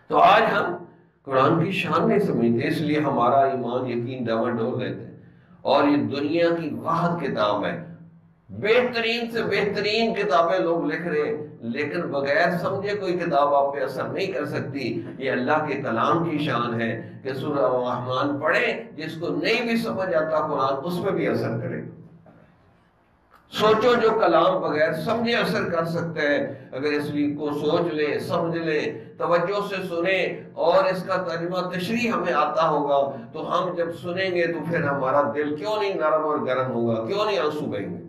تو آج ہم قرآن کی شان نہیں سمجھتے، اس لیے ہمارا ایمان یقین ڈاواڈول رہتے ہیں۔ اور یہ دنیا کی واحد کتاب ہے، بہترین سے بہترین کتابیں لوگ لکھ رہے ہیں، لیکن بغیر سمجھے کوئی کتاب آپ پہ اثر نہیں کر سکتی۔ یہ اللہ کے کلام کی شان ہے کہ سورہ الرحمن پڑھیں، جس کو نہیں بھی سمجھ آتا قرآن اس پہ بھی اثر کرے۔ سوچو جو کلام بغیر سمجھے اثر کر سکتا ہے، اگر اس لیے کو سوچ لیں، سمجھ لیں، توجہ سے سنیں اور اس کا ترجمہ تشریح ہمیں آتا ہوگا، تو ہم جب سنیں گے تو پھر ہمارا دل کیوں نہیں نرم اور گرم ہوگا، کیوں نہیں آنسو بہیں گے؟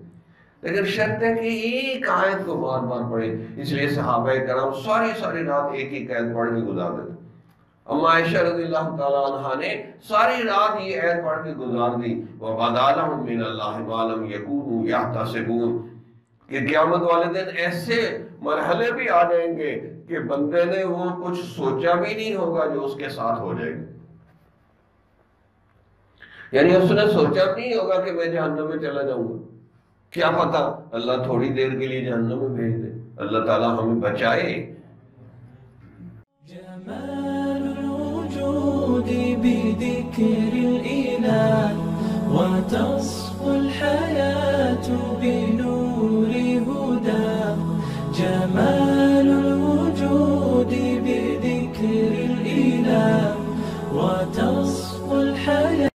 لیکن شرط ہے کہ ایک آیت کو بار بار پڑھیں۔ اس لیے صحابہ کرام ساری رات ایک ہی آیت پڑھ کے گزار دیتے۔ اما عائشہ رضی اللہ تعالیٰ عنہ نے ساری رات یہ آیت پڑھ کے گزار دی، وَبَدَا لَهُم مِّنَ اللَّهِ مَا لَمْ يَكُونُوا يَحْتَسِبُونَ۔ کہ قیامت والے دن ایسے مرحلے بھی آ جائیں گے کہ بندے نے وہ کچھ سوچا بھی نہیں ہوگا جو اس کے ساتھ ہو جائے گا۔ یعنی اس نے سوچا بھی نہیں ہوگا کہ میں جہنم میں چلا جاؤں گا، کیا پتا اللہ تھوڑی دیر کے لیے جہنم میں بھیج دے۔ اللہ تعالیٰ ہمیں بچائے۔ جمال الوجود بذكر الإله وتصف